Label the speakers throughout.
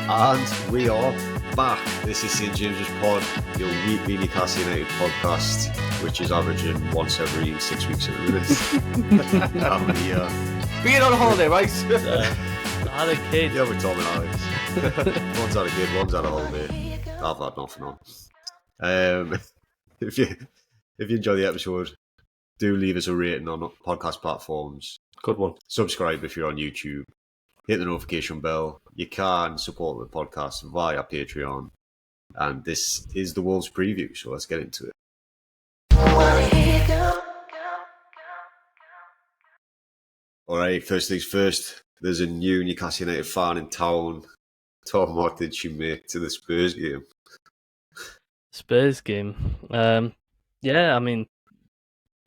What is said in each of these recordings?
Speaker 1: And we are back. This is stjames'pod, your weekly Newcastle United podcast, which is averaging once every 6 weeks at the minute. And we,
Speaker 2: being on holiday, right?
Speaker 3: I had a kid.
Speaker 1: yeah, we're Tom and Alex. One's had a kid, one's had a holiday. I've had nothing on. If you enjoy the episode, do leave us a rating on podcast platforms.
Speaker 2: Good one.
Speaker 1: Subscribe if you're on YouTube. Hit the notification bell. You can support the podcast via Patreon. And this is the Wolves preview, so let's get into it. Alright, first things first. There's a new Newcastle United fan in town. Tom, what did she make to the Spurs game?
Speaker 3: Spurs game. Yeah, I mean,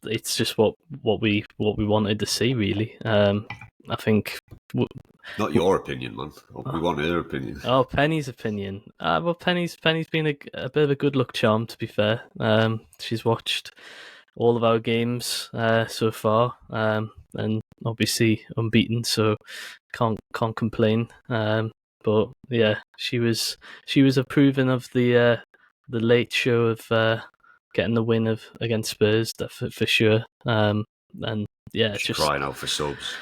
Speaker 3: it's just what we wanted to see, really. I think.
Speaker 1: Not your opinion, man. We want her opinion.
Speaker 3: Oh, Penny's opinion. Well, Penny's been a bit of a good luck charm, to be fair. She's watched all of our games so far, and obviously unbeaten, so can't complain. But yeah, she was approving of the late show of getting the win against Spurs, for sure. And yeah,
Speaker 1: She's crying out for subs.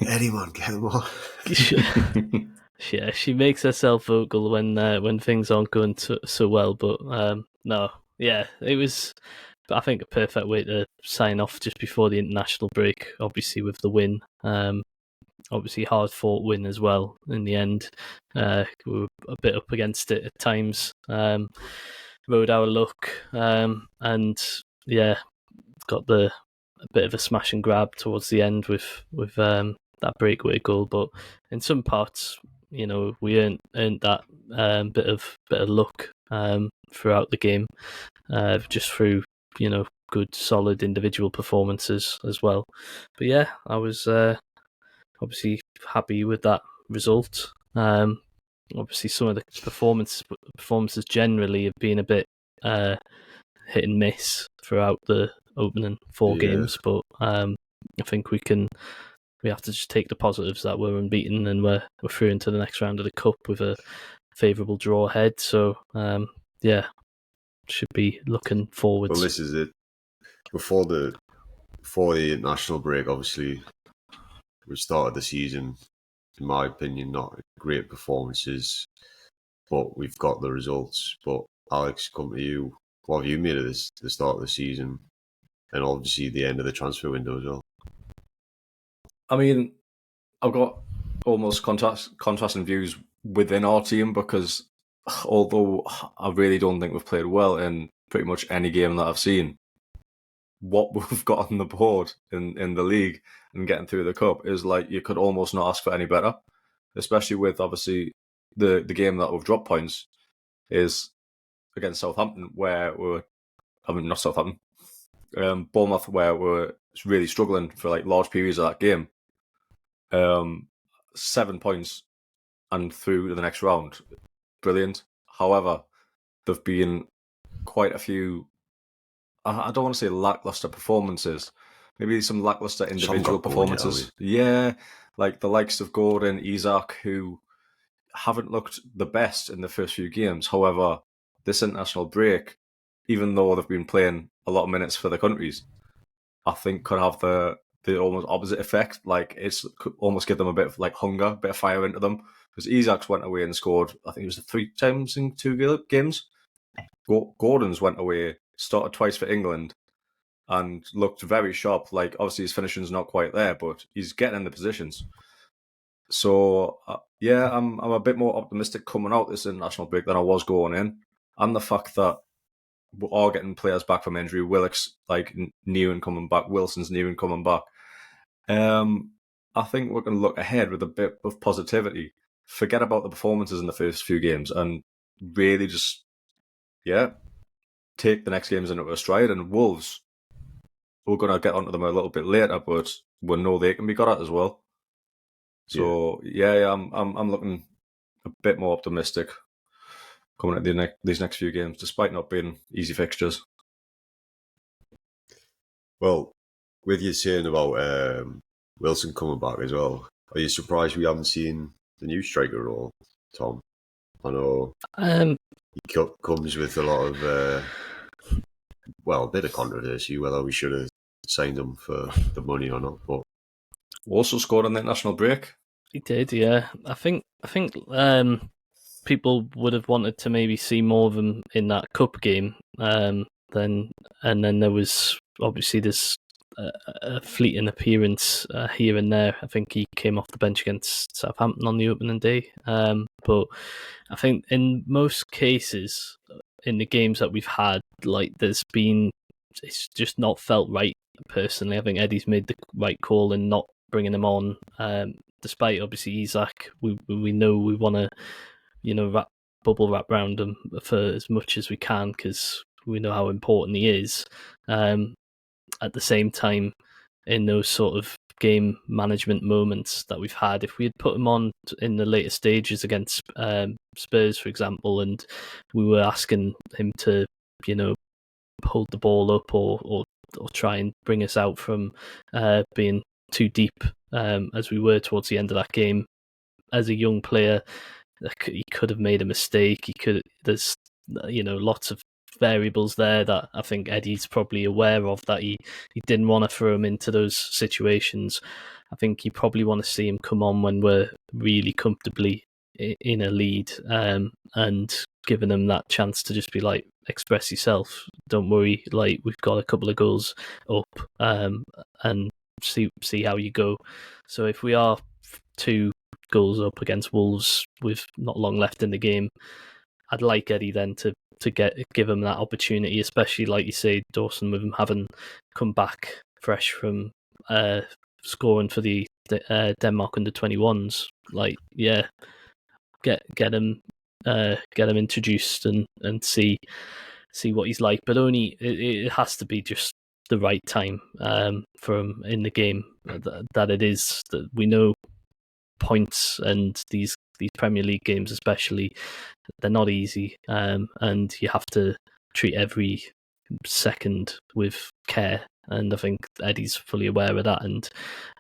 Speaker 1: Eddie, man, get them on.
Speaker 3: Yeah, she makes herself vocal when things aren't going so well. But no, yeah, it was, I think, a perfect way to sign off just before the international break. Obviously, with the win, obviously hard fought win as well. In the end, we were a bit up against it at times. Rode our luck, and yeah, got a bit of a smash and grab towards the end with that breakaway goal. But in some parts, you know, we earned that bit of luck throughout the game, just through, you know, good solid individual performances as well. But yeah, I was obviously happy with that result. Obviously, some of the performances generally have been a bit hit and miss throughout the opening four games, but I think we have to just take the positives that we're unbeaten and we're through into the next round of the cup with a favourable draw ahead. So yeah, should be looking forwards.
Speaker 1: Well, this is it. Before the international break, obviously, we started the season, in my opinion, not great performances, but we've got the results. But Alex, come to you. What have you made of this, the start of the season, and obviously the end of the transfer window as well?
Speaker 2: I mean, I've got almost contrasting views within our team, because although I really don't think we've played well in pretty much any game that I've seen, what we've got on the board in the league and getting through the cup is like, you could almost not ask for any better, especially with obviously the game that we've dropped points is against Southampton, where not Southampton, Bournemouth, where we're really struggling for like large periods of that game. 7 points and through to the next round, brilliant. However, there've been quite a few, I don't want to say lackluster performances, maybe some lackluster individual performances. Yeah, like the likes of Gordon, Isak, who haven't looked the best in the first few games. However, this international break, even though they've been playing a lot of minutes for the countries, I think could have the almost opposite effect. Like, it's could almost give them a bit of like hunger, a bit of fire into them. Because Isak's went away and scored, I think it was 3 times in 2 games. Gordon's went away, started twice for England, and looked very sharp. Like, obviously his finishing's not quite there, but he's getting in the positions. So yeah, I'm a bit more optimistic coming out this international break than I was going in, and the fact that we are getting players back from injury. Willock's like new and coming back. Wilson's new and coming back. I think we're going to look ahead with a bit of positivity. Forget about the performances in the first few games and really just, take the next games into a stride. And Wolves, we're going to get onto them a little bit later, but we know they can be got at as well. So I'm looking a bit more optimistic coming at these next few games, despite not being easy fixtures.
Speaker 1: Well, with you saying about Wilson coming back as well, are you surprised we haven't seen new striker role, Tom? I know he comes with a lot of, a bit of controversy whether we should have signed him for the money or not. But
Speaker 2: also scored on the international break.
Speaker 3: He did, yeah. I think people would have wanted to maybe see more of him in that cup game. Then there was obviously this a fleeting appearance here and there. I think he came off the bench against Southampton on the opening day. But I think in most cases, in the games that we've had, it's just not felt right. Personally, I think Eddie's made the right call in not bringing him on. Despite obviously Isak, we know we want to bubble wrap around him for as much as we can because we know how important he is. At the same time, in those sort of game management moments that we've had, if we had put him on in the later stages against Spurs, for example, and we were asking him to, hold the ball up or try and bring us out from being too deep as we were towards the end of that game, as a young player, he could have made a mistake. There's lots of variables there that I think Eddie's probably aware of, that he didn't want to throw him into those situations. I think you probably want to see him come on when we're really comfortably in a lead and giving him that chance to just be like, express yourself. Don't worry, like we've got a couple of goals up and see how you go. So if we are 2 goals up against Wolves with not long left in the game, I'd like Eddie then to give him that opportunity, especially like you say, Dawson, with him having come back fresh from scoring for the Denmark under-21s. Like, yeah, get him introduced and see what he's like. But only it has to be just the right time for him in the game. That it is that we know points and these Premier League games especially, they're not easy, and you have to treat every second with care. And I think Eddie's fully aware of that and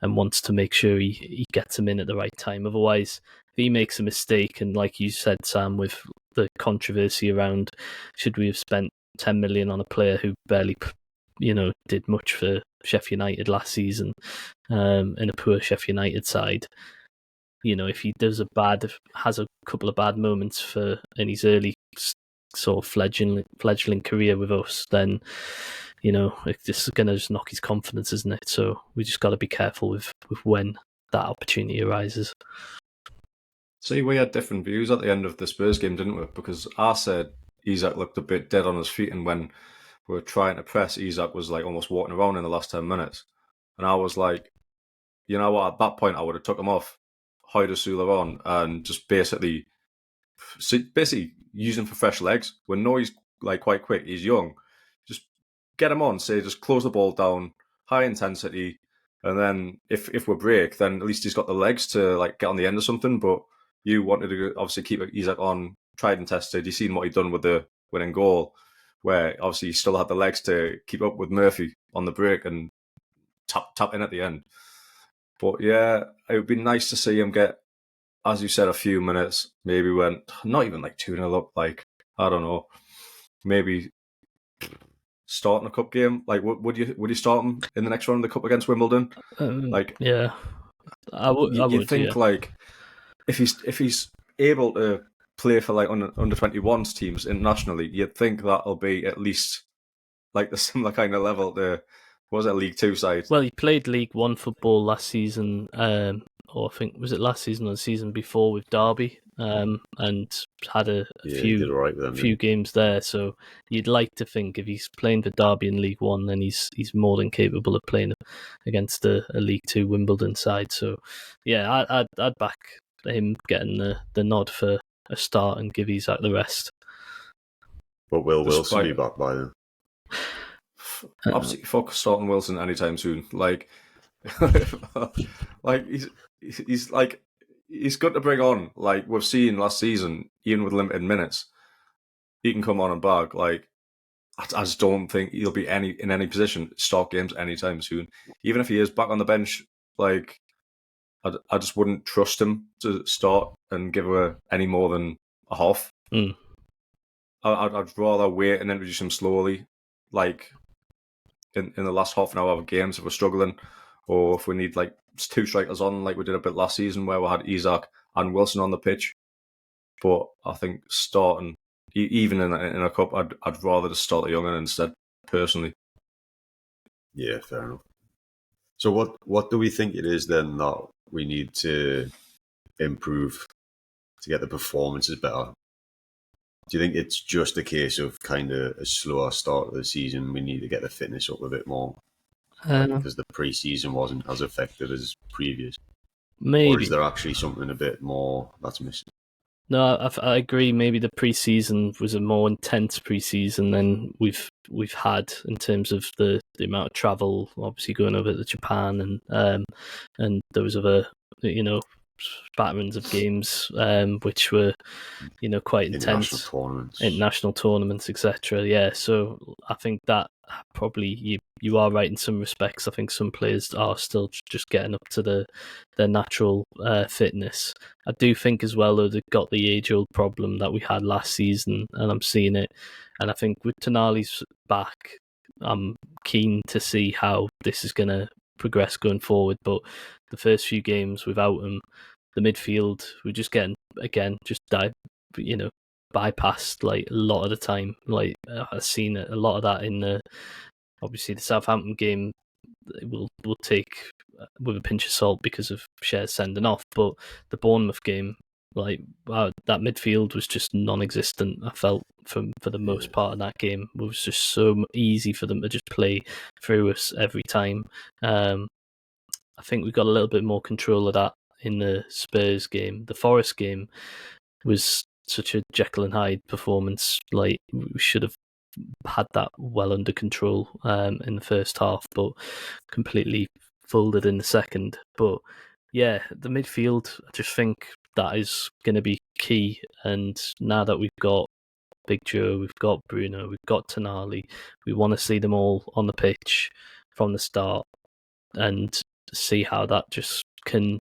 Speaker 3: wants to make sure he gets him in at the right time. Otherwise, if he makes a mistake, and like you said, Sam, with the controversy around should we have spent 10 million on a player who barely did much for Sheffield United last season in a poor Sheffield United side. If he has a couple of bad moments in his early sort of fledgling career with us, then it's just going to just knock his confidence, isn't it? So we just got to be careful with when that opportunity arises.
Speaker 2: See, we had different views at the end of the Spurs game, didn't we? Because I said Isak looked a bit dead on his feet, and when we were trying to press, Isak was like almost walking around in the last 10 minutes. And I was like, you know what, at that point I would have took him off, hired Osula on, and just basically use him for fresh legs. We know he's like quite quick, he's young. Just get him on, just close the ball down, high intensity, and then if we break, then at least he's got the legs to like get on the end of something. But you wanted to obviously keep Isak on, tried and tested. You've seen what he'd done with the winning goal, where obviously he still had the legs to keep up with Murphy on the break and tap in at the end. But yeah, it would be nice to see him get, as you said, a few minutes, maybe when, not even like 2-0 up, like, I don't know, maybe starting a cup game. Like, would you start him in the next round of the cup against Wimbledon?
Speaker 3: Yeah, I would.
Speaker 2: You'd think, like, if he's able to play for like under 21s teams internationally, you'd think that'll be at least like the similar kind of level to, what was it, League 2 side?
Speaker 3: Well, he played League 1 football last season, or I think, was it last season or the season before with Derby, and had a few games there. So you'd like to think if he's playing for Derby in League 1, then he's more than capable of playing against a League 2 Wimbledon side. So yeah, I'd back him getting the nod for a start and give Isak the rest.
Speaker 1: But will Wilson be back by then?
Speaker 2: Absolutely fuck starting Wilson anytime soon. Like, like he's like, he's good to bring on. Like we've seen last season, even with limited minutes, he can come on and bag. Like, I just don't think he'll be in any position to start games anytime soon. Even if he is back on the bench, like I just wouldn't trust him to start and give her any more than a half.
Speaker 3: Mm.
Speaker 2: I'd rather wait and introduce him slowly, like in the last half an hour of games if we're struggling, or if we need like 2 strikers on, like we did a bit last season where we had Isak and Wilson on the pitch. But I think starting, even in a cup, I'd rather just start the young'un instead, personally.
Speaker 1: Yeah, fair enough. So what do we think it is then that we need to improve to get the performances better? Do you think it's just a case of kind of a slower start of the season? We need to get the fitness up a bit more because the pre-season wasn't as effective as previous.
Speaker 3: Maybe.
Speaker 1: Or is there actually something a bit more that's missing?
Speaker 3: No, I agree. Maybe the pre-season was a more intense pre-season than we've had in terms of the amount of travel. Obviously, going over to Japan and there was other patterns of games which were quite intense. International tournaments, etc. Yeah, so I think that probably you are right in some respects. I think some players are still just getting up to their natural fitness. I do think as well, though, they've got the age-old problem that we had last season, and I'm seeing it. And I think with Tonali's back, I'm keen to see how this is going to progress going forward. But the first few games without him, the midfield, we're just getting, again, just bypassed like a lot of the time. Like I've seen a lot of that in obviously the Southampton game. We'll take with a pinch of salt because of Shares sending off, but the Bournemouth game, like that midfield was just non-existent. I felt for the most part of that game, it was just so easy for them to just play through us every time. I think we got a little bit more control of that in the Spurs game. The Forest game was such a Jekyll and Hyde performance. Like we should have had that well under control in the first half, but completely folded in the second. But yeah, the midfield, I just think that is going to be key. And now that we've got Big Joe, we've got Bruno, we've got Tonali, we want to see them all on the pitch from the start and see how that just can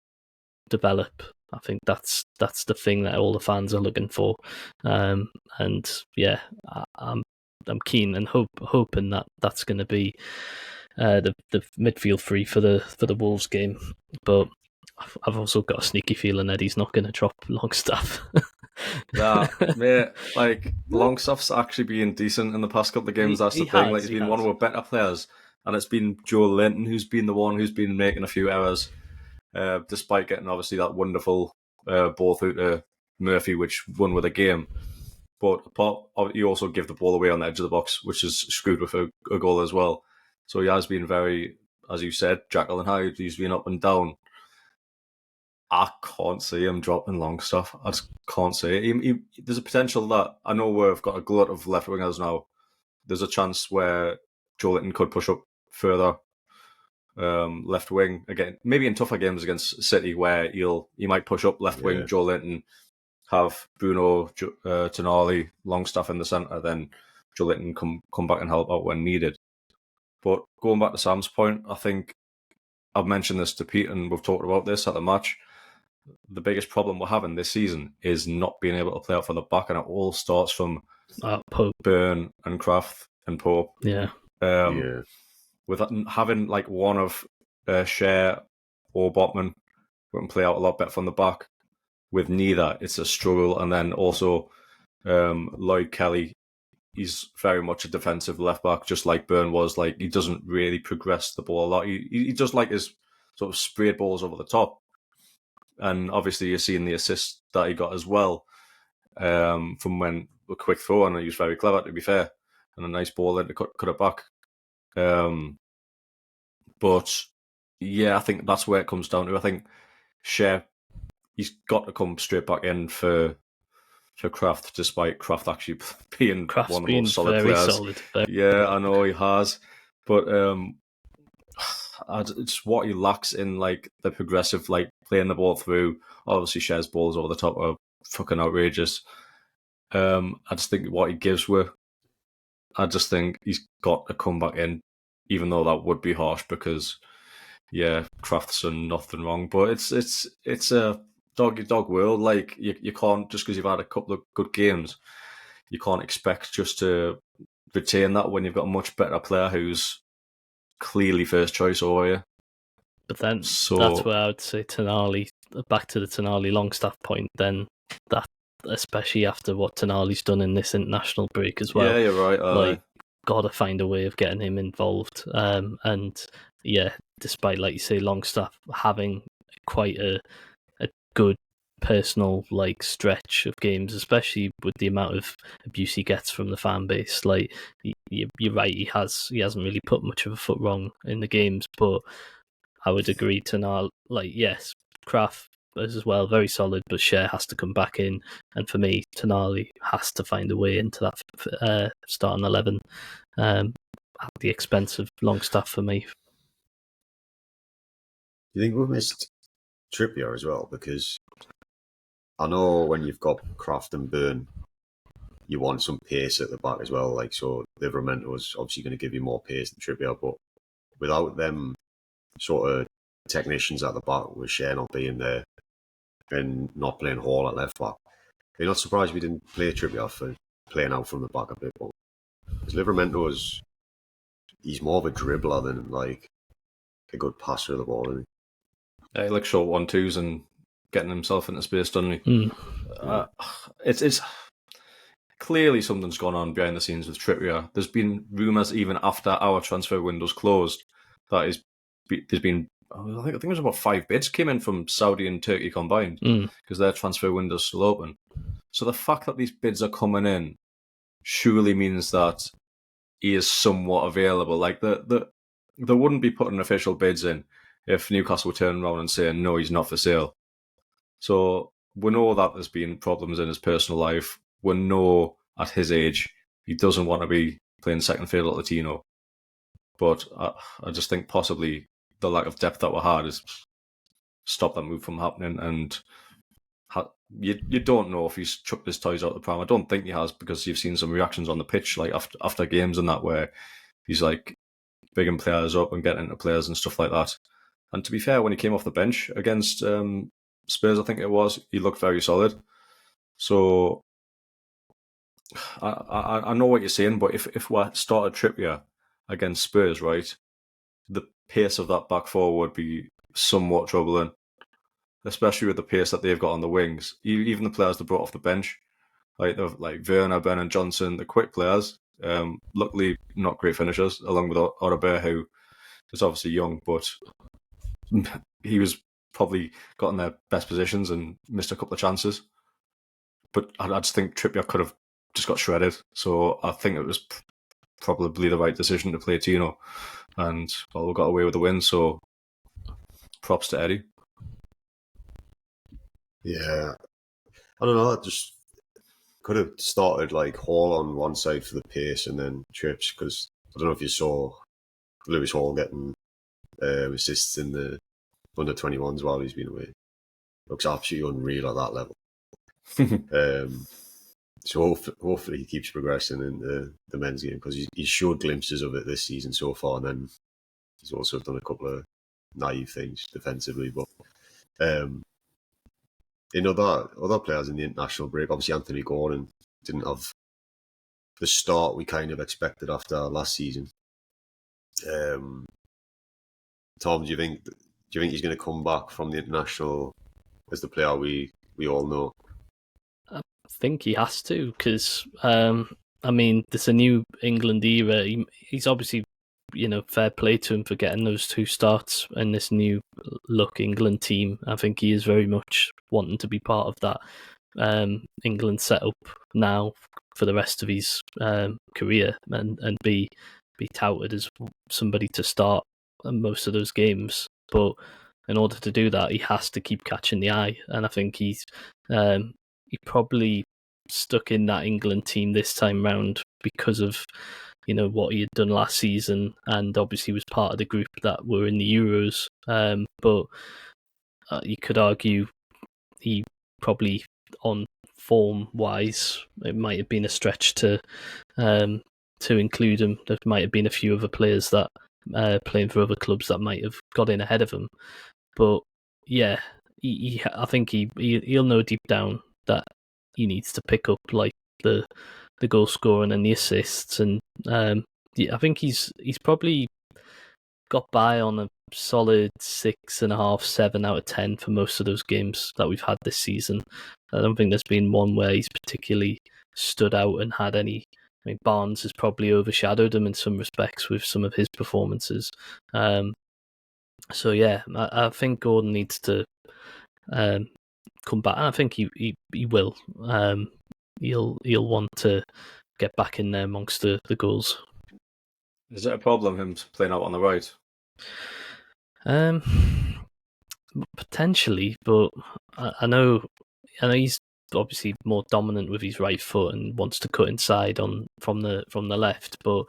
Speaker 3: develop. I think that's the thing that all the fans are looking for, and yeah, I'm keen and hoping that that's going to be the midfield free for the Wolves game. But I've also got a sneaky feeling Eddie's not going to drop Longstaff.
Speaker 2: Mate, like Longstaff's actually been decent in the past couple of games. That's the thing. Like he's been one of our better players, and it's been Joe Linton who's been the one who's been making a few errors. Despite getting obviously that wonderful ball through to Murphy, which won with a game. But you also give the ball away on the edge of the box, which is screwed with a goal as well. So he has been very, as you said, Jekyll and Hyde. He's been up and down. I can't see him dropping Longstaff. I just can't see it. There's a potential that, I know we've got a glut of left wingers now. There's a chance where Joe Linton could push up further. Left wing again, maybe in tougher games against City where he might push up left wing, Joe Linton, have Bruno, Tonali, Longstaff in the centre, then Joe Linton come back and help out when needed. But going back to Sam's point, I think I've mentioned this to Pete and we've talked about this at the match. The biggest problem we're having this season is not being able to play out for the back, and it all starts from Burn and Kraft and Pope. With having like one of Cher or Botman who can play out a lot better from the back, with neither, it's a struggle. And then also Lloyd Kelly, he's very much a defensive left back, just like Burn was. Like he doesn't really progress the ball a lot. He does like his sort of sprayed balls over the top. And obviously you're seeing the assist that he got as well from when a quick throw, and he was very clever, to be fair, and a nice ball then to cut it back. But yeah, I think that's where it comes down to. I think Cher, he's got to come straight back in for Kraft, despite Kraft actually being
Speaker 3: Kraft's
Speaker 2: one of the most solid players. Yeah, I know he has, but it's what he lacks in like the progressive, like playing the ball through. Obviously, Cher's balls over the top are fucking outrageous. I just think what he gives I just think he's got to come back in, even though that would be harsh because yeah, Kraft's done nothing wrong. But it's a dog eat dog world. Like you can't, just because you've had a couple of good games, you can't expect just to retain that when you've got a much better player who's clearly first choice over you.
Speaker 3: But then
Speaker 2: So
Speaker 3: that's where I would say Tonali, back to the Tonali Longstaff point, then that, especially after what Tonali's done in this international break as well.
Speaker 2: yeah, you're right.
Speaker 3: Like, gotta find a way of getting him involved. And yeah, despite, like you say, Longstaff having quite a good personal like stretch of games, especially with the amount of abuse he gets from the fan base. Like, you're right, he hasn't really put much of a foot wrong in the games, but I would agree to now, like, yes, Kraft as well, very solid, but Cher has to come back in, and for me, Tonali has to find a way into that starting 11 at the expense of Longstaff for me.
Speaker 1: You think we missed Trippier as well? Because I know when you've got Kraft and Burn, you want some pace at the back as well. Like, so Livramento is obviously going to give you more pace than Trippier, but without them sort of technicians at the back, with Cher not being there and not playing Hall at left back, you're not surprised we didn't play Trippier for playing out from the back a bit more. Because Livramento he's more of a dribbler than like a good passer of the ball, isn't he?
Speaker 2: Yeah, he likes short 1-2s and getting himself into space, doesn't he? It's clearly something's gone on behind the scenes with Trippier. There's been rumours even after our transfer windows closed that there's been, I think it was about 5 bids came in from Saudi and Turkey combined because their transfer window's still open. So the fact that these bids are coming in surely means that he is somewhat available. Like they wouldn't be putting official bids in if Newcastle were turning around and saying no, he's not for sale. So we know that there's been problems in his personal life. We know at his age he doesn't want to be playing second fiddle at Latino. But I just think possibly the lack of depth that we had has stopped that move from happening. And you don't know if he's chucked his toys out the pram. I don't think he has, because you've seen some reactions on the pitch, like after games and that, where he's like bigging players up and getting into players and stuff like that. And to be fair, when he came off the bench against Spurs, I think it was, he looked very solid. So I know what you're saying, but if we started Trippier against Spurs, right, the pace of that back four would be somewhat troubling, especially with the pace that they've got on the wings. Even the players they brought off the bench, like Werner, Ben and Johnson, the quick players, luckily not great finishers, along with Aurier, who is obviously young, but he was probably got in their best positions and missed a couple of chances. But I just think Trippier could have just got shredded. So I think it was probably the right decision to play Tino. And, well, we got away with the win, so props to Eddie.
Speaker 1: Yeah. I don't know, I just could have started like Hall on one side for the pace and then Trips, because I don't know if you saw Lewis Hall getting assists in the under 21s while he's been away. Looks absolutely unreal at that level. So hopefully he keeps progressing in the men's game, because he's showed glimpses of it this season so far, and then he's also done a couple of naive things defensively. But in other players in the international break, obviously Anthony Gordon didn't have the start we kind of expected after last season. Tom, do you think he's going to come back from the international as the player we all know?
Speaker 3: I think he has to, because I mean, there's a new England era. He's obviously, fair play to him for getting those 2 starts in this new look England team. I think he is very much wanting to be part of that England setup now for the rest of his career, and be touted as somebody to start most of those games. But in order to do that, he has to keep catching the eye, and I think he probably stuck in that England team this time round because of what he had done last season, and obviously was part of the group that were in the Euros. But you could argue he probably, on form wise, it might have been a stretch to include him. There might have been a few other players that playing for other clubs that might have got in ahead of him. But yeah, I think he'll know deep down that he needs to pick up like the goal scoring and the assists, and I think he's probably got by on a solid 6.5, 7 out of 10 for most of those games that we've had this season. I don't think there's been one where he's particularly stood out and had any. I mean, Barnes has probably overshadowed him in some respects with some of his performances. So yeah, I think Gordon needs to come back, and I think he will. He'll want to get back in there amongst the goals.
Speaker 2: Is it a problem him playing out on the right?
Speaker 3: Potentially, but I know he's obviously more dominant with his right foot and wants to cut inside from the left, but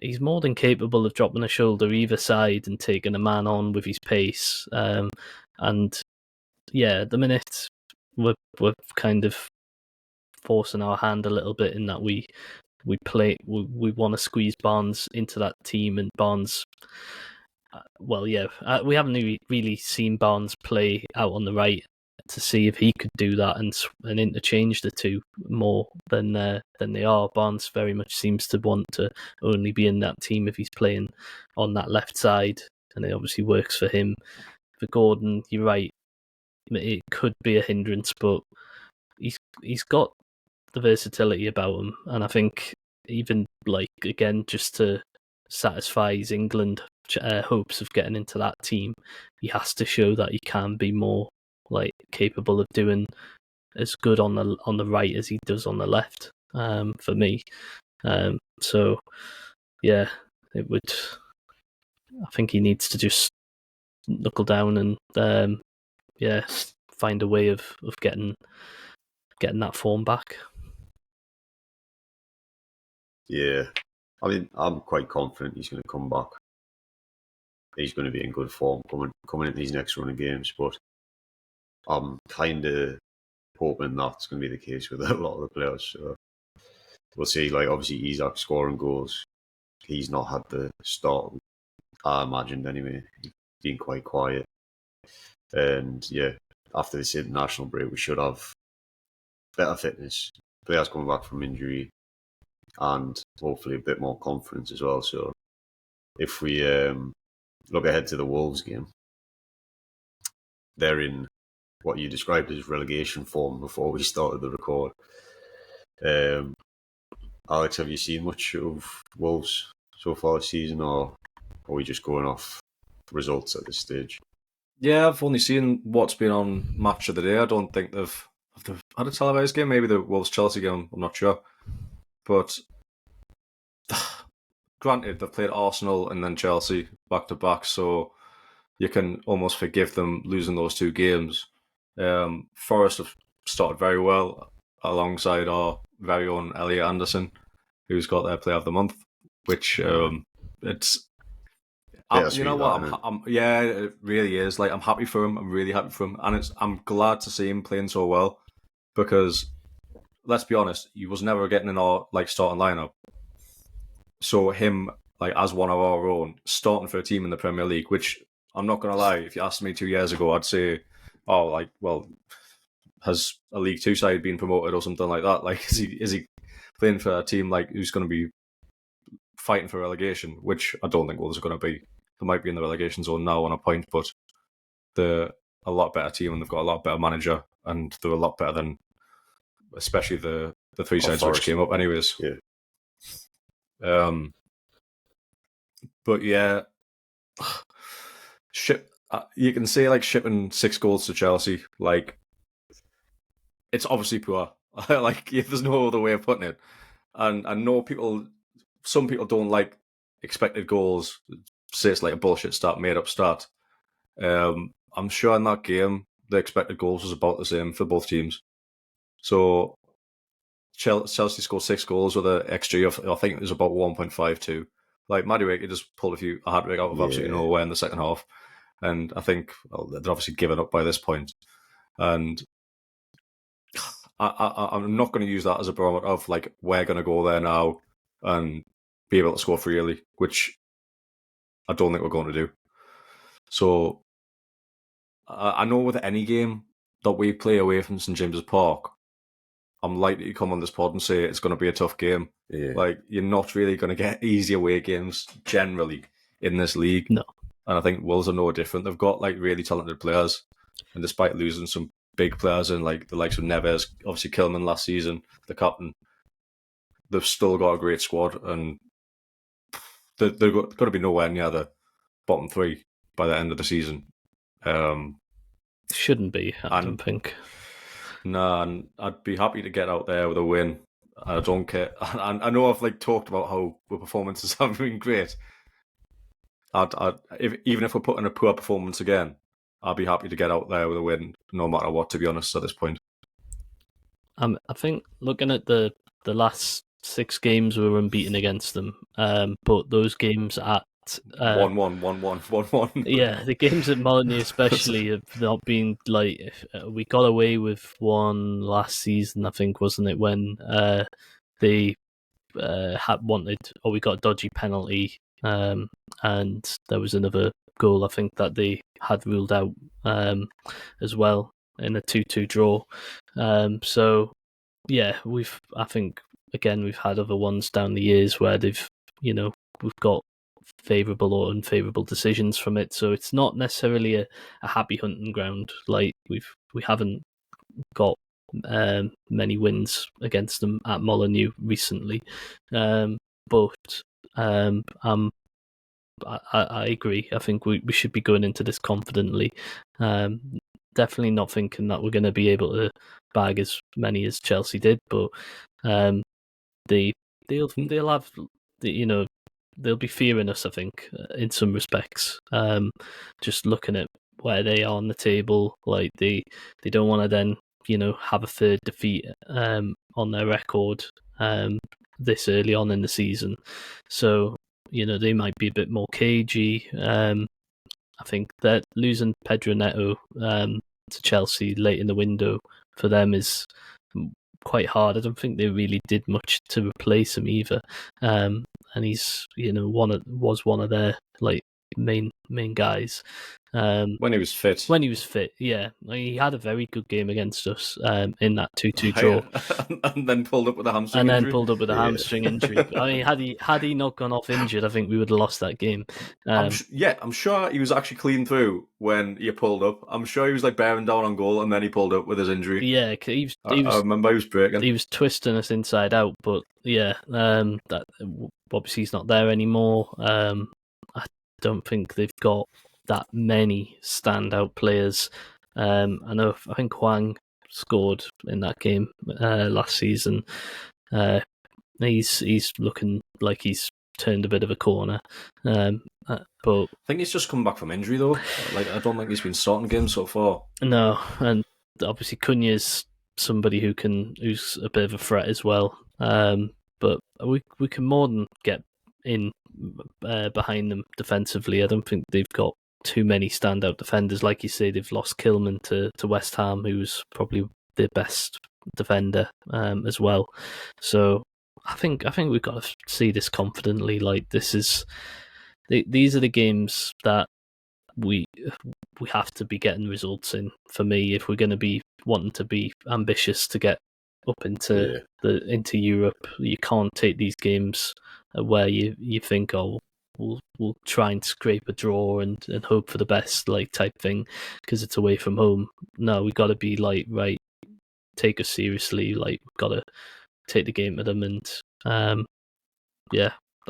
Speaker 3: he's more than capable of dropping a shoulder either side and taking a man on with his pace. And yeah, at the minute we're kind of forcing our hand a little bit in that we want to squeeze Barnes into that team, and Barnes. We haven't really seen Barnes play out on the right to see if he could do that and interchange the two more than they are. Barnes very much seems to want to only be in that team if he's playing on that left side, and it obviously works for him. For Gordon, you're right, it could be a hindrance, but he's got the versatility about him, and I think even again just to satisfy his England hopes of getting into that team, he has to show that he can be more capable of doing as good on the right as he does on the left. For me, so yeah, it would. I think he needs to just knuckle down and find a way of getting that form back.
Speaker 1: Yeah, I mean, I'm quite confident he's going to come back. He's going to be in good form coming into these next run of games, but I'm kind of hoping that's going to be the case with a lot of the players. So we'll see. Obviously, Isak scoring goals. He's not had the start I imagined anyway. He's been quite quiet. And yeah, after this international break, we should have better fitness. Players coming back from injury, and hopefully a bit more confidence as well. So if we look ahead to the Wolves game, they're in what you described as relegation form before we started the record. Alex, have you seen much of Wolves so far this season, or are we just going off results at this stage?
Speaker 2: Yeah, I've only seen what's been on Match of the Day. I don't think they've had a televised game. Maybe the Wolves-Chelsea game, I'm not sure. But granted, they've played Arsenal and then Chelsea back-to-back, so you can almost forgive them losing those two games. Forest have started very well alongside our very own Elliot Anderson, who's got their Player of the Month, which it's... you know what? Yeah, it really is. I'm happy for him. I'm really happy for him, and I'm glad to see him playing so well, because let's be honest, he was never getting in our starting lineup. So him as one of our own starting for a team in the Premier League, which I'm not gonna lie, if you asked me 2 years ago, I'd say, has a League Two side been promoted or something like that? Is he playing for a team who's going to be fighting for relegation? Which I don't think Wolves are going to be. They might be in the relegation zone now on a point, but they're a lot better team and they've got a lot better manager, and they're a lot better than especially the three sides which came up anyways.
Speaker 1: Yeah.
Speaker 2: But yeah, you can say shipping 6 goals to Chelsea, it's obviously poor. There's no other way of putting it. And I know some people don't like expected goals, say it's a bullshit stat, made up stat. I'm sure in that game, the expected goals was about the same for both teams. So Chelsea scored 6 goals with an XG of, I think it was about 1.52. Madueke just pulled a hat-trick out of absolutely nowhere in the second half. And I think they're obviously given up by this point. And I'm not going to use that as a barometer of we're going to go there now and be able to score freely, which I don't think we're going to do. So I know with any game that we play away from St James's Park, I'm likely to come on this pod and say it's going to be a tough game.
Speaker 1: Yeah.
Speaker 2: Like, you're not really going to get easy away games generally in this league.
Speaker 3: No.
Speaker 2: And I think Wolves are no different. They've got like really talented players, and despite losing some big players in like the likes of Neves, obviously Kilman last season, the captain, they've still got a great squad, and they're going to be nowhere near the bottom three by the end of the season.
Speaker 3: Shouldn't be, I don't think.
Speaker 2: Nah, and I'd be happy to get out there with a win. I don't care. I know I've like talked about how the performances haven't been great. Even if we're putting a poor performance again, I'd be happy to get out there with a win, no matter what. To be honest, at this point,
Speaker 3: I think looking at the last 6 games, we were unbeaten against them. But those games at
Speaker 2: 1-1, 1-1, 1-1.
Speaker 3: Yeah, the games at Molyneux especially have not been like. We got away with one last season, I think, wasn't it? When they had wanted, or we got a dodgy penalty, and there was another goal I think that they had ruled out as well in a 2-2 draw. So yeah, I think again we've had other ones down the years where they've we've got favourable or unfavourable decisions from it. So it's not necessarily a happy hunting ground. Like we haven't got many wins against them at Molyneux recently, but I agree. I think we should be going into this confidently. Definitely not thinking that we're going to be able to bag as many as Chelsea did, but they'll have they'll be fearing us, I think, in some respects. Just looking at where they are on the table, like they don't want to then have a third defeat on their record this early on in the season. So they might be a bit more cagey. I think that losing Pedro Neto to Chelsea late in the window for them is quite hard. I don't think they really did much to replace him either. And he's was one of their like main guys.
Speaker 2: When he was fit.
Speaker 3: Yeah. He had a very good game against us in that 2-2 draw.
Speaker 2: And then pulled up with a hamstring
Speaker 3: injury. I mean, had he not gone off injured, I think we would have lost that game.
Speaker 2: I'm sure he was actually clean through when he pulled up. I'm sure he was like bearing down on goal, and then he pulled up with his injury.
Speaker 3: Yeah, I
Speaker 2: remember he was breaking.
Speaker 3: He was twisting us inside out, but yeah, that obviously he's not there anymore. I don't think they've got that many standout players. I think Huang scored in that game last season. He's looking like he's turned a bit of a corner. But
Speaker 2: I think he's just come back from injury though. Like I don't think he's been starting games so far.
Speaker 3: No, and obviously Cunha's somebody who's a bit of a threat as well. But we can more than get in behind them defensively. I don't think they've got too many standout defenders. Like you say, they've lost Kilman to West Ham, who's probably their best defender as well. So I think we've got to see this confidently. Like these are the games that we have to be getting results in. For me, if we're going to be wanting to be ambitious to get up into Europe, you can't take these games where you think, oh, we'll try and scrape a draw and hope for the best, like type thing, because it's away from home. No, we got to be like, right, take us seriously. Like we've got to take the game to them, and I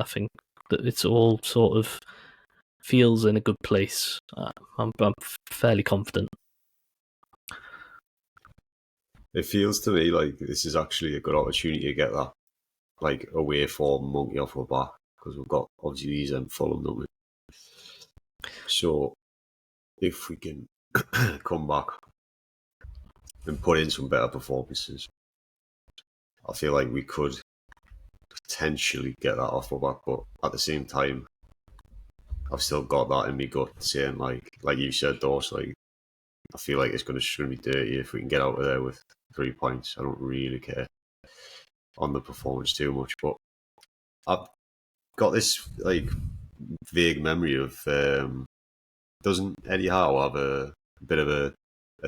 Speaker 3: think that it's all sort of feels in a good place. I'm fairly confident.
Speaker 1: It feels to me like this is actually a good opportunity to get that like away form monkey off our back, because we've got obviously these Fulham, don't we? So if we can come back and put in some better performances, I feel like we could potentially get that off our back. But at the same time, I've still got that in my gut saying like you said, Dawes, like I feel like it's going to be dirty if we can get out of there with 3 points. I don't really care on the performance too much, but I've got this like vague memory of doesn't Eddie Howe have a bit of a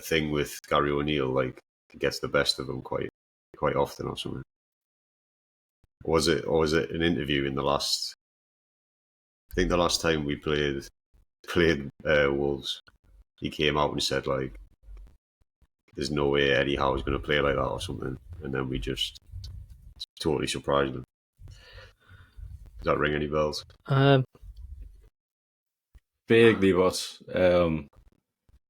Speaker 1: thing with Gary O'Neill, like he gets the best of him quite often or something? Or was it an interview in the last? I think the last time we played Wolves, he came out and said like, "There's no way Eddie Howe is going to play like that" or something, and then we just totally surprised him. Does that ring any bells?
Speaker 2: Vaguely, but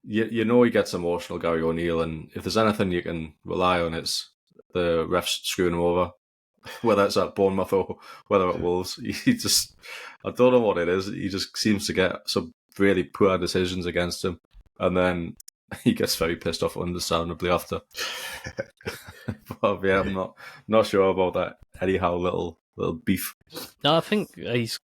Speaker 2: you know he gets emotional, Gary O'Neill, and if there's anything you can rely on, it's the refs screwing him over. Whether it's at Bournemouth or whether at Wolves, he just, I don't know what it is. He just seems to get some really poor decisions against him, and then he gets very pissed off, understandably, after. But yeah, I'm not sure about that Eddie Howe little beef.
Speaker 3: No, I think he's,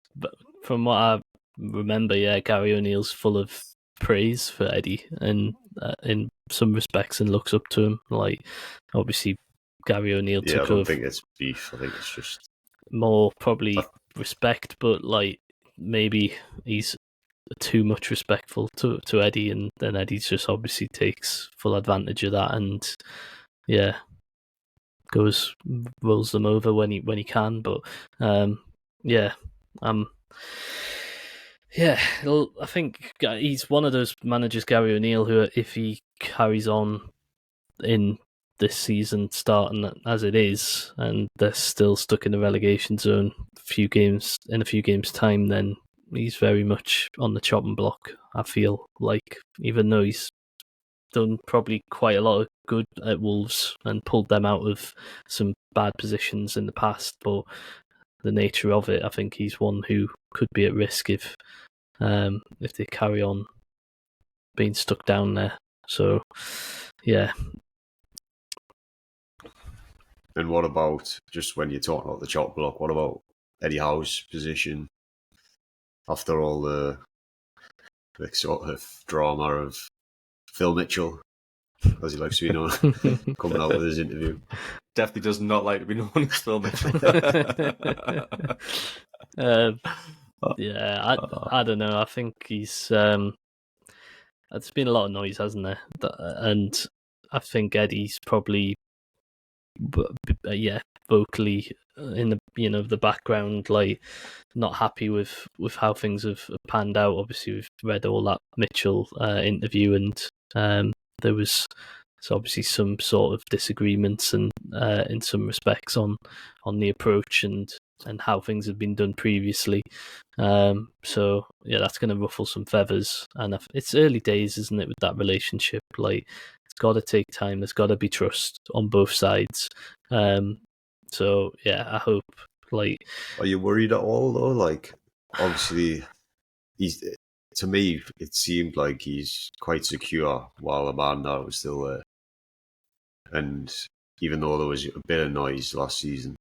Speaker 3: from what I remember, yeah, Gary O'Neill's full of praise for Eddie, and in some respects, and looks up to him. Like, obviously, Gary O'Neill took over.
Speaker 1: I don't think it's beef. I think it's just
Speaker 3: more probably respect, but like maybe he's too much respectful to Eddie, and then Eddie just obviously takes full advantage of that, and yeah, rolls them over when he can. But yeah, I think he's one of those managers, Gary O'Neill, who if he carries on in this season starting as it is, and they're still stuck in the relegation zone in a few games time, then he's very much on the chopping block. I feel like, even though he's done probably quite a lot of good at Wolves and pulled them out of some bad positions in the past, but the nature of it, I think he's one who could be at risk if they carry on being stuck down there. So yeah.
Speaker 1: And what about, just when you're talking about the chop block, what about Eddie Howe's position after all the sort of drama of Phil Mitchell, as he likes to be known, coming out with his interview?
Speaker 2: Definitely does not like to be known as Phil Mitchell.
Speaker 3: Yeah, I don't know. I think he's there's been a lot of noise, hasn't there? And I think Eddie's probably vocally in the background, like not happy with how things have panned out. Obviously, we've read all that Mitchell interview, and there was obviously some sort of disagreements, and in some respects on the approach and how things have been done previously. So yeah, that's going to ruffle some feathers, and it's early days, isn't it, with that relationship? Like, it's got to take time. There's got to be trust on both sides. So yeah, I hope. Like,
Speaker 1: are you worried at all though? Like, obviously, to me, it seemed like he's quite secure while Amanda was still there, and even though there was a bit of noise last season,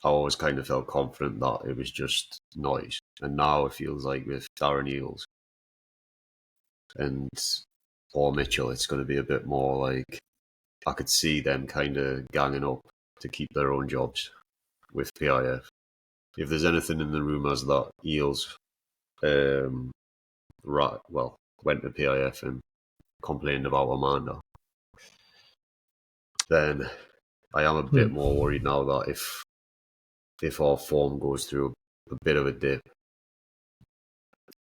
Speaker 1: I always kind of felt confident that it was just noise. And now it feels like with Darren Eales and Paul Mitchell, it's going to be a bit more like, I could see them kind of ganging up to keep their own jobs with PIF. If there's anything in the rumours that Eales went to PIF and complained about Amanda, then I am a bit more worried now that if our form goes through a bit of a dip,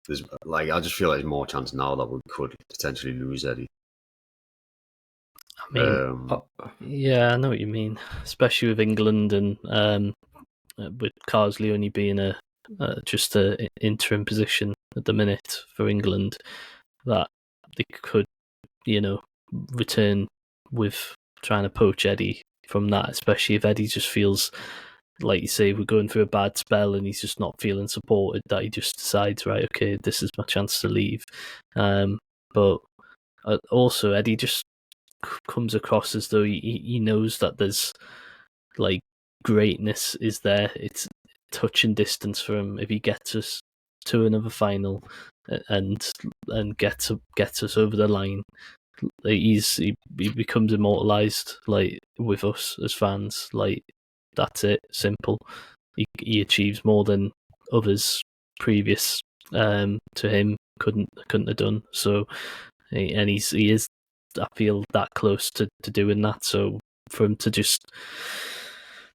Speaker 1: I just feel like there's more chance now that we could potentially lose Eddie.
Speaker 3: I mean, yeah, I know what you mean, especially with England and with Carsley only being just an interim position at the minute for England, that they could, return with trying to poach Eddie from that, especially if Eddie just feels, like you say, we're going through a bad spell and he's just not feeling supported, that he just decides, right, okay, this is my chance to leave. But also, Eddie just comes across as though he knows that there's, like, greatness is there. It's touching distance for him if he gets us to another final and gets us over the line. He becomes immortalized, like, with us as fans. Like, that's it, simple. He achieves more than others previous to him couldn't have done. So, and he is, I feel, that close to doing that. So for him to just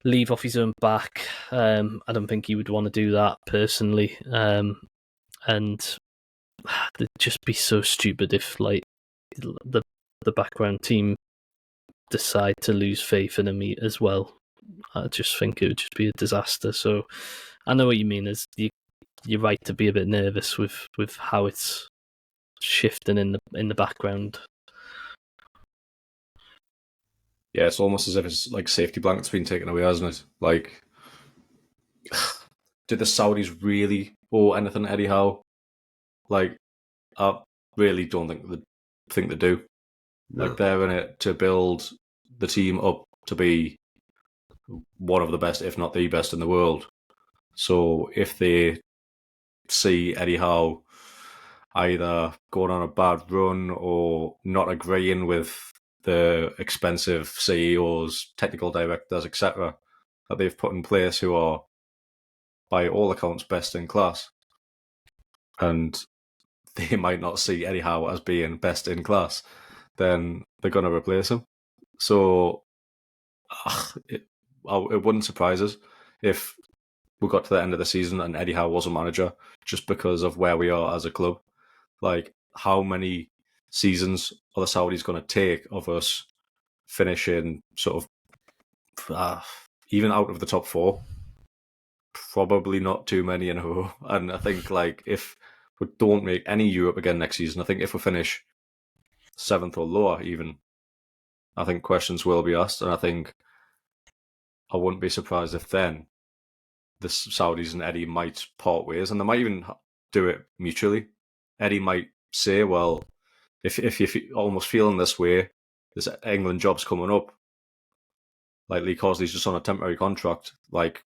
Speaker 3: leave off his own back, I don't think he would want to do that personally. And it'd just be so stupid if like the background team decide to lose faith in him as well. I just think it would just be a disaster. So I know what you mean. You're right to be a bit nervous with how it's shifting in the background.
Speaker 2: Yeah, it's almost as if it's like safety blankets being taken away, hasn't it? Like, did the Saudis really owe anything to Eddie Howe? Like, I really don't think they do.
Speaker 1: No.
Speaker 2: Like, they're in it to build the team up to be one of the best, if not the best in the world. So if they see Eddie Howe either going on a bad run or not agreeing with the expensive CEOs, technical directors, etc., that they've put in place, who are, by all accounts, best in class, and they might not see Eddie Howe as being best in class, then they're going to replace him. So it wouldn't surprise us if we got to the end of the season and Eddie Howe was a manager, just because of where we are as a club. Like, how many seasons are the Saudis going to take of us finishing sort of even out of the top four? Probably not too many in a row. And I think, like, if we don't make any Europe again next season, I think if we finish 7th or lower even, I think questions will be asked. And I think I wouldn't be surprised if then the Saudis and Eddie might part ways, and they might even do it mutually. Eddie might say, well, if you're almost feeling this way, this England job's coming up, like Lee Causley's just on a temporary contract, like,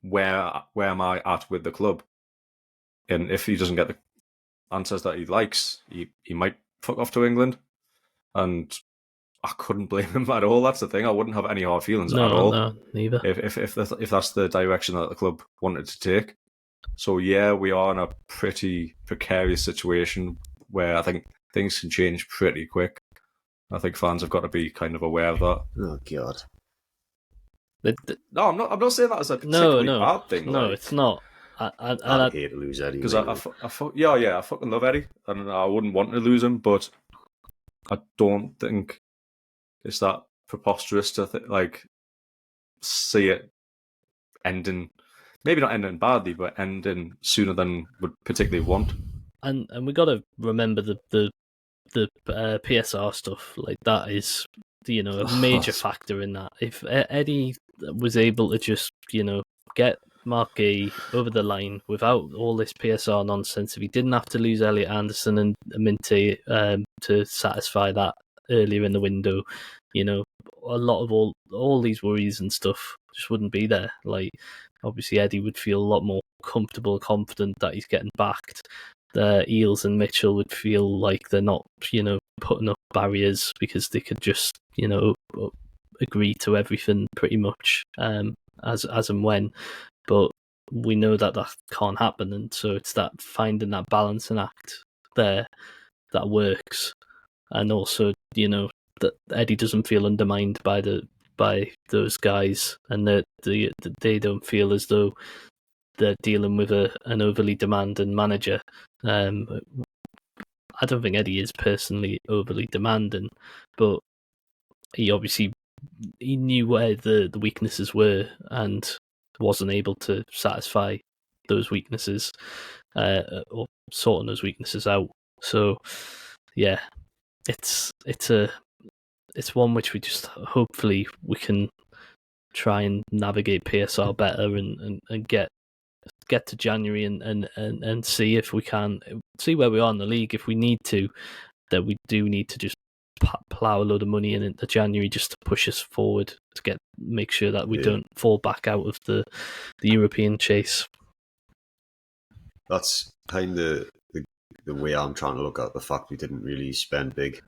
Speaker 2: where am I at with the club? And if he doesn't get the answers that he likes, he might fuck off to England. And I couldn't blame him at all. That's the thing. I wouldn't have any hard feelings at all.
Speaker 3: No, neither.
Speaker 2: If that's the direction that the club wanted to take. So yeah, we are in a pretty precarious situation where I think things can change pretty quick. I think fans have got to be kind of aware of that.
Speaker 1: Oh God.
Speaker 2: No, I'm not saying that as a particularly bad thing.
Speaker 3: No,
Speaker 2: like,
Speaker 3: it's not.
Speaker 1: I'd hate to lose Eddie.
Speaker 2: Because I fucking love Eddie, and I wouldn't want to lose him, but I don't think it's that preposterous to see it ending, maybe not ending badly, but ending sooner than would particularly want.
Speaker 3: And we got to remember the PSR stuff. Like, that is, a major factor in that. If Eddie was able to just, get Marc Guehi over the line without all this PSR nonsense, if he didn't have to lose Elliot Anderson and Minty to satisfy that earlier in the window, a lot of all these worries and stuff just wouldn't be there. Like, obviously Eddie would feel a lot more comfortable, confident that he's getting backed. The Eels and Mitchell would feel like they're not, putting up barriers, because they could just, agree to everything pretty much as and when. But we know that can't happen, and so it's that finding that balancing act there that works, and also that Eddie doesn't feel undermined by those guys, and that they don't feel as though they're dealing with an overly demanding manager. I don't think Eddie is personally overly demanding, but he obviously knew where the weaknesses were and wasn't able to satisfy those weaknesses or sorting those weaknesses out. So yeah, it's one which we just hopefully we can try and navigate PSR better and get to January and see if we can see where we are in the league. If we need to, that we do need to just plough a load of money in the January just to push us forward to make sure that we don't fall back out of the European chase.
Speaker 1: That's kind of the way I'm trying to look at the fact we didn't really spend big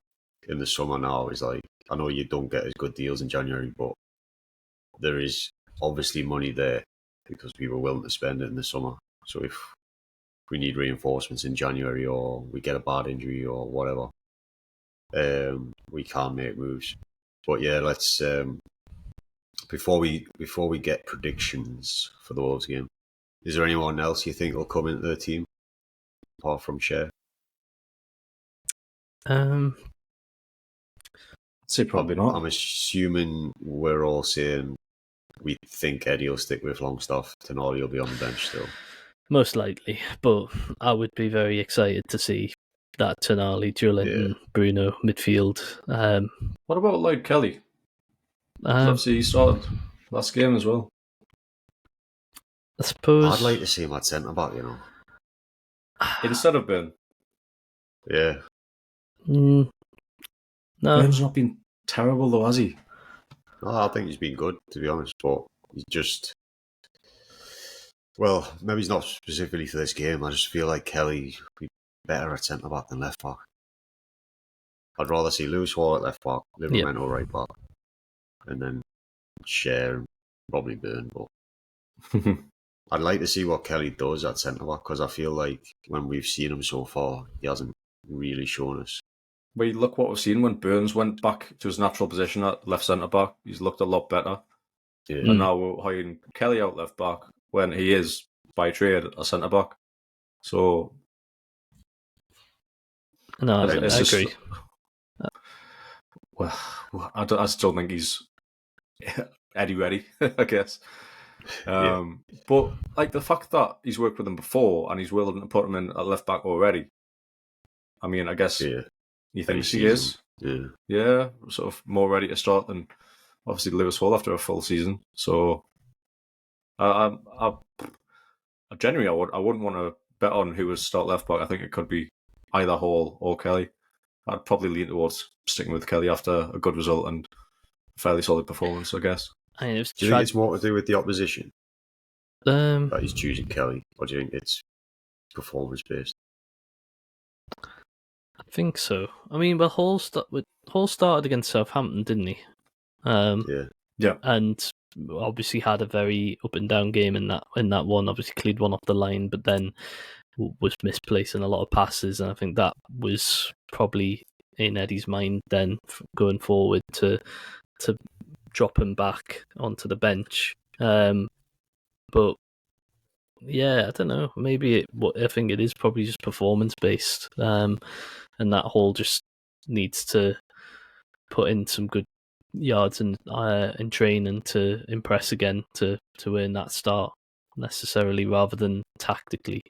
Speaker 1: in the summer now. Is like, I know you don't get as good deals in January, but there is obviously money there because we were willing to spend it in the summer. So if we need reinforcements in January or we get a bad injury or whatever, we can make moves. But yeah, let's before we get predictions for the Wolves game, is there anyone else you think will come into the team apart from Shea?
Speaker 2: I'd say probably not.
Speaker 1: I'm assuming we're all saying we think Eddie will stick with Longstaff. Tonali will be on the bench still.
Speaker 3: Most likely, but I would be very excited to see that Tonali, Joelinton, Bruno midfield.
Speaker 2: What about Lloyd Kelly? Obviously, he started last game as well.
Speaker 3: I suppose
Speaker 1: I'd like to see him at centre back.
Speaker 2: Instead of Ben.
Speaker 1: Yeah.
Speaker 3: No.
Speaker 2: Ben's not been terrible though, has he?
Speaker 1: No, I think he's been good, to be honest, but he's just... Well, maybe he's not specifically for this game. I just feel like Kelly would be better at centre-back than left-back. I'd rather see Lewis Hall at left-back, Livramento right-back, and then Share and probably Burn. But I'd like to see what Kelly does at centre-back, because I feel like when we've seen him so far, he hasn't really shown us.
Speaker 2: Well, look what we've seen when Burns went back to his natural position at left centre-back. He's looked a lot better.
Speaker 1: Yeah.
Speaker 2: And now we're hiring Kelly out left-back when he is, by trade, a centre-back. So...
Speaker 3: No, I agree.
Speaker 2: Well, I still think he's Eddie ready, I guess. But like the fact that he's worked with him before and he's willing to put him in at left-back already, I mean, I guess he thinks he is. Yeah, sort of more ready to start than obviously Lewis Hall after a full season. So I genuinely, I wouldn't want to bet on who would start left back. I think it could be either Hall or Kelly. I'd probably lean towards sticking with Kelly after a good result and a fairly solid performance, I guess.
Speaker 1: Do you think it's more to do with the opposition that he's choosing Kelly, or do you think it's performance based?
Speaker 3: I think so. I mean, well, Hall started against Southampton, didn't he?
Speaker 2: Yeah,
Speaker 3: and obviously had a very up and down game in that one. Obviously cleared one off the line, but then was misplacing a lot of passes, and I think that was probably in Eddie's mind then going forward to drop him back onto the bench. But yeah, I don't know. Maybe I think it is probably just performance based, and that Hall just needs to put in some good yards and in training to impress again to earn that start necessarily rather than tactically,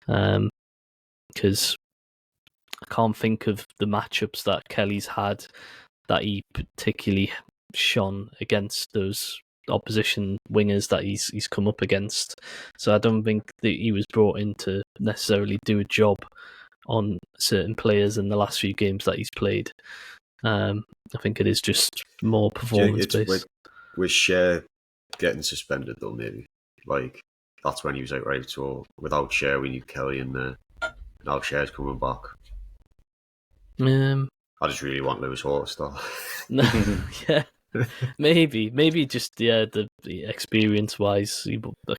Speaker 3: because I can't think of the matchups that Kelly's had that he particularly shone against those opposition wingers that he's come up against. So I don't think that he was brought in to necessarily do a job on certain players in the last few games that he's played. I think it is just more performance based.
Speaker 1: With Shea getting suspended though, maybe like that's when he was like, right, so without Shea we need Kelly in there. Now Shea's coming back. I just really want Lewis Hall to start.
Speaker 3: Yeah, maybe just the experience wise,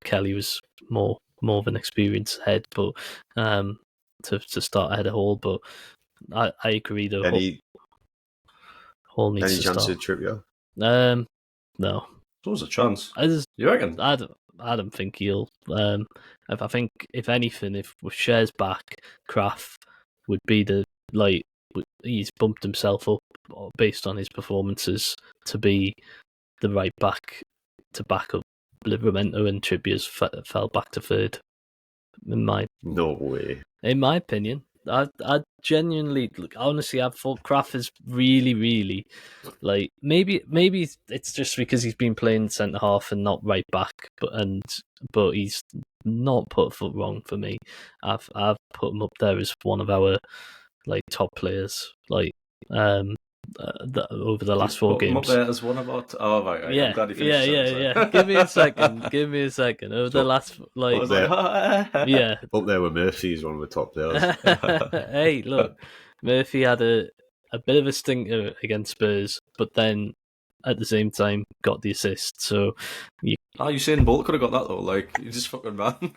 Speaker 3: Kelly was more of an experienced head, but to start ahead of Hall. But I agree though. Hall needs
Speaker 1: any
Speaker 3: to
Speaker 1: chance
Speaker 3: start.
Speaker 1: of Trippier?
Speaker 3: No.
Speaker 2: There was a chance. You reckon?
Speaker 3: I don't think he'll. I think if anything, if Shea's back, Kraft would be he's bumped himself up based on his performances to be the right back to back up Livramento, and Trippier's fell back to third.
Speaker 1: No way.
Speaker 3: In my opinion, I genuinely, honestly, I thought Kraft is really, really maybe it's just because he's been playing centre half and not right back, but he's not put a foot wrong for me. I've put him up there as one of our top players over the last 4 games.
Speaker 2: Up there as one of our right.
Speaker 3: Yeah,
Speaker 2: I'm glad you finished
Speaker 3: yeah. Give me a second. Over the last
Speaker 1: up there with Murphy is one of the top players.
Speaker 3: Hey, look, Murphy had a bit of a stinker against Spurs, but then at the same time got the assist. So
Speaker 2: Usain Bolt could have got that though. Like, you just fucking ran.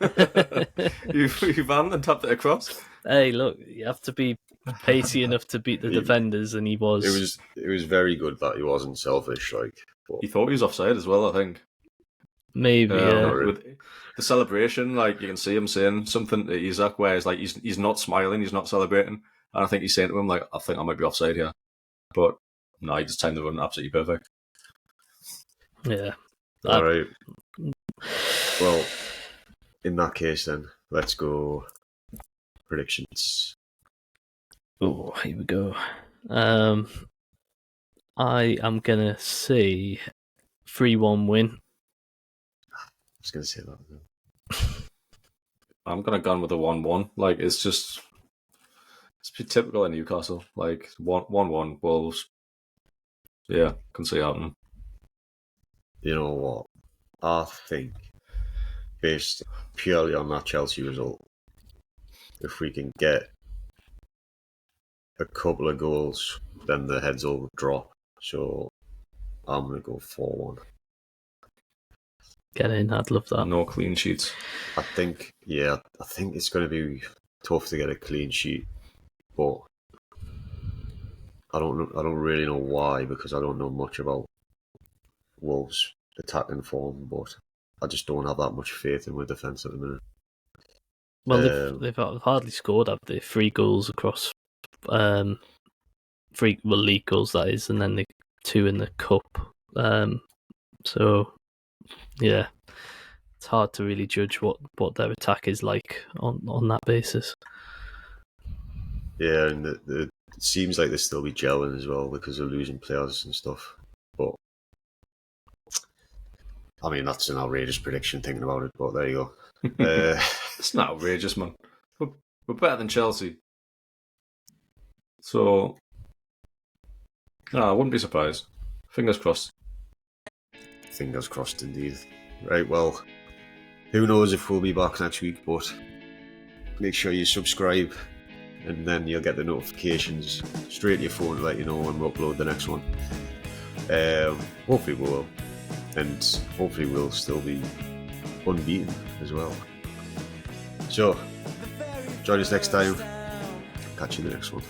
Speaker 2: you ran and tapped it across.
Speaker 3: Hey, look, you have to be pacey enough to beat the defenders, and he was.
Speaker 1: It was very good that he wasn't selfish. Like,
Speaker 2: he thought he was offside as well, I think.
Speaker 3: Maybe, yeah.
Speaker 2: With the celebration, like, you can see him saying something to Isak where he's like, he's not smiling, he's not celebrating. And I think he's saying to him, like, I think I might be offside here. But no, he just timed the run absolutely perfect.
Speaker 3: Yeah.
Speaker 1: All right. Well, in that case, then, let's go predictions.
Speaker 3: Oh, here we go. I am going to say 3-1 win.
Speaker 1: I was going to say that.
Speaker 2: I'm going to go with a 1-1. Like, it's typical in Newcastle. Like, 1-1 Wolves. Yeah, can see it happening.
Speaker 1: You know what? I think, based purely on that Chelsea result, if we can get a couple of goals, then the heads will drop. So I'm going to go 4-1.
Speaker 3: Get in, I'd love that.
Speaker 2: No clean sheets.
Speaker 1: I think it's going to be tough to get a clean sheet, but I don't really know why, because I don't know much about Wolves' attacking form, but I just don't have that much faith in my defence at the minute.
Speaker 3: Well, they've hardly scored, have they? 3 goals across, league goals, that is, and then the 2 in the cup. So, yeah, it's hard to really judge what their attack is like on that basis.
Speaker 1: Yeah, and it seems like they still be gelling as well because of losing players and stuff. But I mean, that's an outrageous prediction thinking about it. But there you go.
Speaker 2: It's not outrageous, man. We're better than Chelsea, so no, I wouldn't be surprised. Fingers crossed.
Speaker 1: Fingers crossed, indeed. Right, well, who knows if we'll be back next week, but make sure you subscribe, and then you'll get the notifications straight to your phone to let you know when we upload the next one. Hopefully we will, and hopefully we'll still be unbeaten as well. So, join us next time. Catch you in the next one.